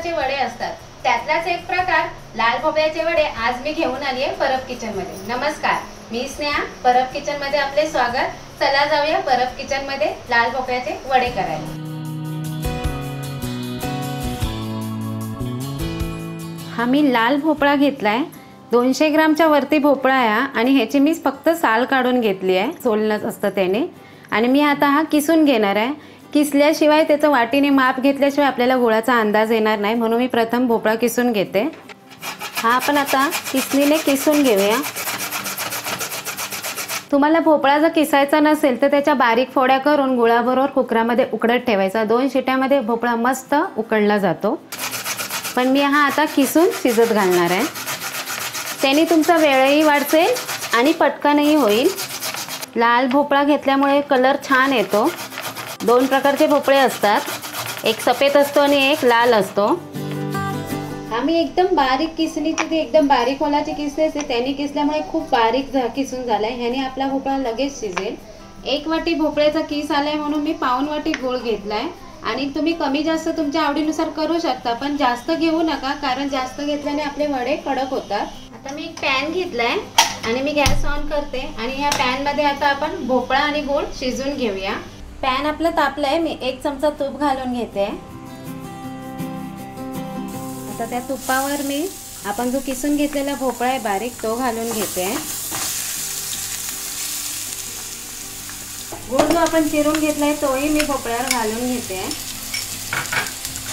प्रकारचे वडे असतात, त्यातलाच एक प्रकार लाल भोपळ्याचे वडे आज मी घेऊन आली आहे परब किचन मध्ये। नमस्कार, मी स्नेहा, परब किचन मध्ये आपले स्वागत। चला जाऊया परब किचन मध्ये लाल भोपळ्याचे वडे करायला। हा मी लाल भोपळा घेतलाय, 200 ग्रामच्या वरती भोपळा आहे आणि ह्याची मी फक्त साल काढून घेतली आहे, सोलणं असतं त्याने। आणि मी आता हा किसून घेणार आहे। किसल्याशिवाय त्याचं वाटीने माप घेतल्याशिवाय आपल्याला गुळाचा अंदाज येणार नाही, म्हणून मी प्रथम भोपळा किसून घेते। हा आपण आता किसणीने किसून घेऊया। तुम्हाला भोपळा जर किसायचा नसेल तर त्याच्या बारीक फोड्या करून गुळाबरोबर कुकरामध्ये उकडत ठेवायचा। 2 शिट्यामध्ये भोपळा मस्त उकडला जातो, पण मी हा आता किसून शिजत घालणार आहे। त्याने तुमचा वेळही वाचेल आणि पटकनही होईल। लाल भोपळा घेतल्यामुळे कलर छान येतो। 2 प्रकारचे भोपळे असतात, एक सफेद असतो आणि एक लाल असतो। आम्ही एकदम बारीक किसणीची, ती एकदम बारीक होलाची किसली असते, त्याने किसल्यामुळे खूप बारीक किसून झालाय। ह्याने आपला भोपळा लगेच शिजेल। 1 वाटी भोपळ्याचा किस आलाय म्हणून मी पाऊण वाटी गूळ घेतलाय। आणि तुम्ही कमी जास्त तुमच्या आवडीनुसार करू शकता, पण जास्त घेऊ नका, कारण जास्त घेतल्याने आपले वडे कडक होतात। आता मी एक पॅन घेतलाय आणि मी गॅस ऑन करते आणि ह्या पॅन मध्ये आता आपण भोपळा आणि गूळ शिजून घेऊया। पॅन आपलं तापलंय, मी 1 चमचा तूप घालून घेते। आता त्या तुपावर मी आपण जो किसून घेतलेला भोपळा आहे बारीक, तो घालून घेते। गूळ जो आपण चिरून घेतलाय तोही मी भोपळ्यावर घालून घेते।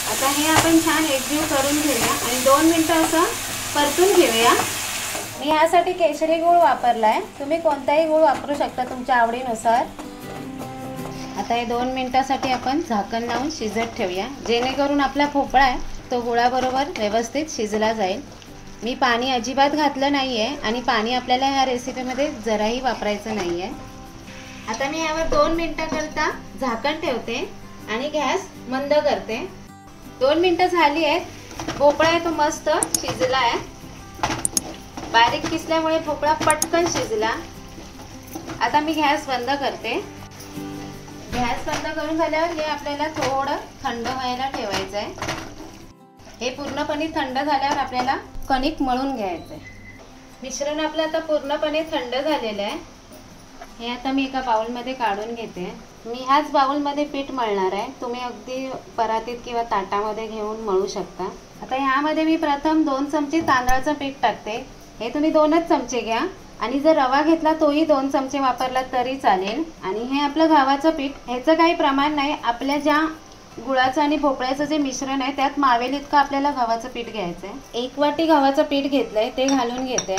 आता हे आपण छान एकजीव करून घेऊया आणि 2 मिनिटं असं परतून घेऊया। मी यासाठी केशरी गूळ वापरलाय, तुम्ही कोणताही गूळ वापरू शकता तुमच्या आवडीनुसार। आता हे 2 मिनिटासाठी आपण झाकण लावून शिजत ठेवूया, जेणेकरून आपला भोपळा आहे तो गुळाबरोबर व्यवस्थित शिजला जाईल। मी पाणी अजिबात घातलं नाहीये आणि पाणी आपल्याला ह्या रेसिपीमध्ये जराही वापरायचं नाहीये। आता मी यावर 2 मिनिटाकरता झाकण ठेवते आणि गॅस मंद करते। 2 मिनिटं झाली आहेत, भोपळा आहे तो मस्त शिजला आहे। बारीक किसल्यामुळे भोपळा पटकन शिजला। आता मी गॅस बंद करते। गॅस बंद करून झाल्यावर हे आपल्याला थोडं थंड व्हायला ठेवायचं आहे। हे पूर्णपणे थंड झाल्यावर आपल्याला कणिक मळून घ्यायचं आहे। मिश्रण आपलं आता पूर्णपणे थंड झालेलं आहे। हे आता मी एका बाउलमध्ये काढून घेते। मी ह्याच बाउलमध्ये पीठ मळणार आहे, तुम्ही अगदी परातीत किंवा ताटामध्ये घेऊन मळू शकता। आता ह्यामध्ये मी प्रथम 2 चमचे तांदळाचं पीठ टाकते। हे तुम्ही 2च चमचे घ्या आणि जर रवा घेतला तोही 2 चमचे वापरला तरी चालेल। आणि हे आपलं गव्हाचं पीठ, ह्याचं काही प्रमाण नाही, आपल्या ज्या गुळाचं आणि भोपळ्याचं जे मिश्रण आहे त्यात मावेल इतकं आपल्याला गव्हाचं पीठ घ्यायचं आहे। 1 वाटी गव्हाचं पीठ घेतलंय, ते घालून घेते।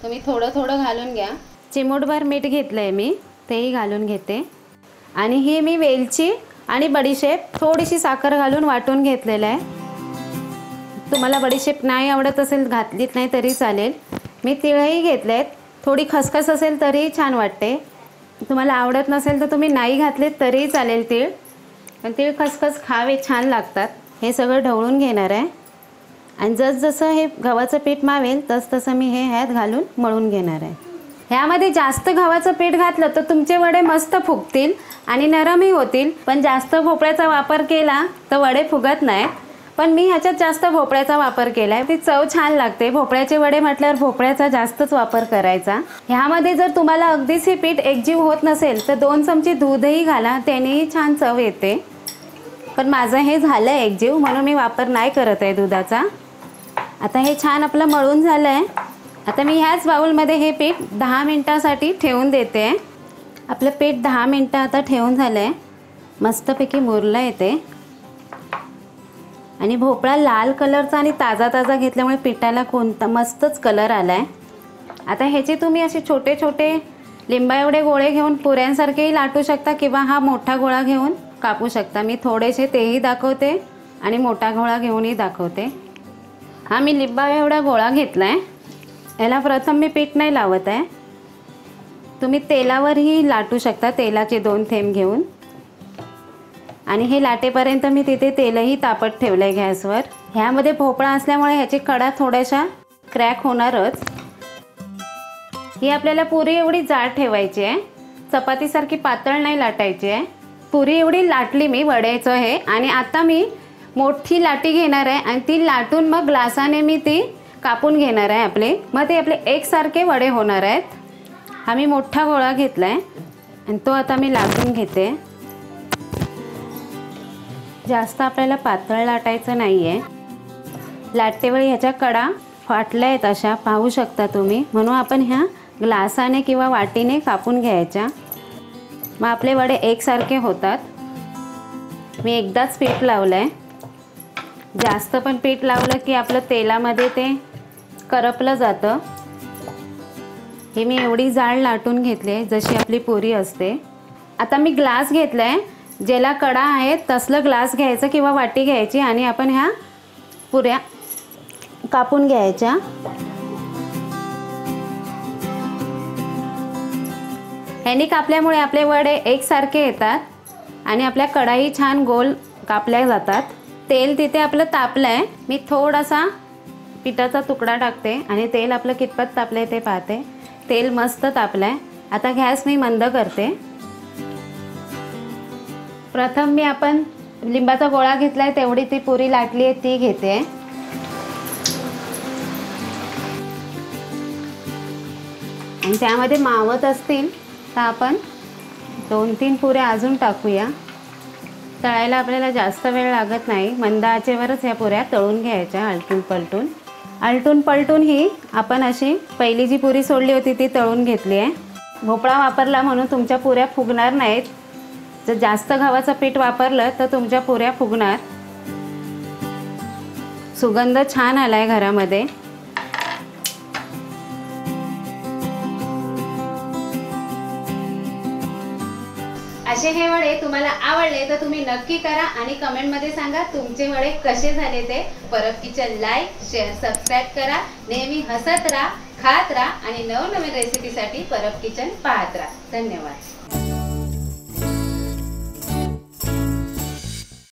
तुम्ही थोडं थोडं घालून घ्या। चिमूटभर मीठ घेतलंय मी, तेही घालून घेते। आणि ही मी वेलची आणि बडीशेप थोडीशी साखर घालून वाटून घेतलेलं आहे। तुम्हाला बडीशेप नाही आवडत असेल घातलीत नाही तरी चालेल। मी तिळही घेतलेत, थोडी खसखस असेल तरीही छान वाटते। तुम्हाला आवडत नसेल तर तुम्ही नाही घातलेत तरीही चालेल तीळ, पण तीळ खसखस खावे छान लागतात। हे सगळं ढवळून घेणार आहे आणि जसजसं हे गव्हाचं पीठ मावेल तसतसं मी हे ह्यात घालून मळून घेणार आहे। ह्यामध्ये जास्त गव्हाचं पीठ घातलं तर तुमचे वडे मस्त फुगतील आणि नरमही होतील, पण जास्त भोपळ्याचा वापर केला तर वडे फुगत नाहीत। पण मी ह्याच्यात जास्त भोपळ्याचा वापर केलाय, ती चव छान लागते। भोपळ्याचे वडे म्हटल्यावर भोपळ्याचा जास्तच वापर करायचा। ह्यामध्ये जर तुम्हाला अगदीच हे पीठ एकजीव होत नसेल तर 2 चमचे दूधही घाला, त्यानेही छान चव येते। पण माझं हे झालं आहे एकजीव, म्हणून मी वापर नाही करत आहे दुधाचा। आता हे छान आपलं मळून झालं आहे। आता मी ह्याच बाउलमध्ये हे पीठ 10 मिनिटांसाठी ठेवून देते। आपलं पीठ 10 मिनिटं आता ठेवून झालं आहे, मस्तपैकी मुरलं येते। आणि भोपळा लाल कलरचा आणि ताजा ताजा घेतल्यामुळे पिठाला कोणता मस्तच कलर आला आहे। आता ह्याचे तुम्ही असे छोटे छोटे लिंबा एवढे गोळे घेऊन पुऱ्यांसारखेही लाटू शकता किंवा हा मोठा गोळा घेऊन कापू शकता। मी थोडेसे तेही दाखवते आणि मोठा गोळा घेऊनही दाखवते। हा मी लिंबा एवढा गोळा घेतला आहे। याला प्रथम मी पीठ नाही लावत आहे, तुम्ही तेलावरही लाटू शकता, तेलाचे 2 थेंब घेऊन। आणि हे लाटेपर्यंत मी तिथे तेलही तापत ठेवलं आहे गॅसवर। ह्यामध्ये भोपळा असल्यामुळे ह्याची कडा थोड्याशा क्रॅक होणारच। ही आपल्याला पुरी एवढी जाड ठेवायची आहे, चपातीसारखी पातळ नाही लाटायची आहे। पुरी एवढी लाटली मी वड्याचं हे, आणि आता मी मोठी लाटी घेणार आहे आणि ती लाटून मग ग्लासाने मी ती कापून घेणार आहे आपले, मग ते आपले एकसारखे वडे होणार आहेत. हा मी मोठा गोळा घेतला आहे आणि तो आता मी लाटून घेते. जास्त आपल्याला पातळ लाटायचं नाही आहे. लाटतेवेळी ह्याच्या कडा फाटल्या आहेत अशा पाहू शकता तुम्ही, म्हणून आपण ह्या ग्लासाने किंवा वाटीने कापून घ्यायच्या. मग आपले वडे एकसारखे होतात. मी एकदाच पीठ लावलं आहे. जास्त पण पीठ लावलं की आपलं तेलामध्ये ते करपलं जातं. हे मी एवढी जाड लाटून घेतली आहे जशी आपली पुरी असते. आता मी ग्लास घेतला आहे, ज्याला कडा आहेत तसलं ग्लास घ्यायचं किंवा वाटी घ्यायची आणि आपण ह्या पुऱ्या कापून घ्यायच्या. ह्यानी कापल्यामुळे आपले वडे एकसारखे येतात आणि आपल्या कढाई छान गोल कापल्या जातात. तेल तिथे आपलं तापलं आहे. मी थोडासा पिठाचा तुकडा टाकते आणि तेल आपलं कितपत तापलं आहे ते पाहते. तेल मस्त तापलं आहे. आता गॅस मी मंद करते. प्रथम मी आपण लिंबाचा गोळा घेतला आहे तेवढी ती पुरी लाटली आहे ती घेते. आणि त्यामध्ये मावत असतील तर आपण 2-3 पुऱ्या अजून टाकूया. तळायला आपल्याला जास्त वेळ लागत नाही. मंद आचेवरच ह्या पुऱ्या तळून घ्यायच्या आलटून पलटून ही आपण अशी पहिली जी पुरी सोडली होती ती तळून घेतली आहे. भोपळा वापरला म्हणून तुमच्या पुऱ्या फुगणार नाहीत. जर जास्त गव्हाचं पीठ वापरलं तर तुमच्या पुऱ्या फुगणार. सुगंध छान आलाय घरामध्ये. असे हे वडे तुम्हाला आवडले तर तुम्ही नक्की करा आणि कमेंटमध्ये सांगा तुमचे वडे कसे झाले ते. Parab kitchen like share subscribe करा. नेहमी हसत राहा, खात राहा आणि नवनवीन रेसिपीसाठी परब किचन पाहत राहा. धन्यवाद.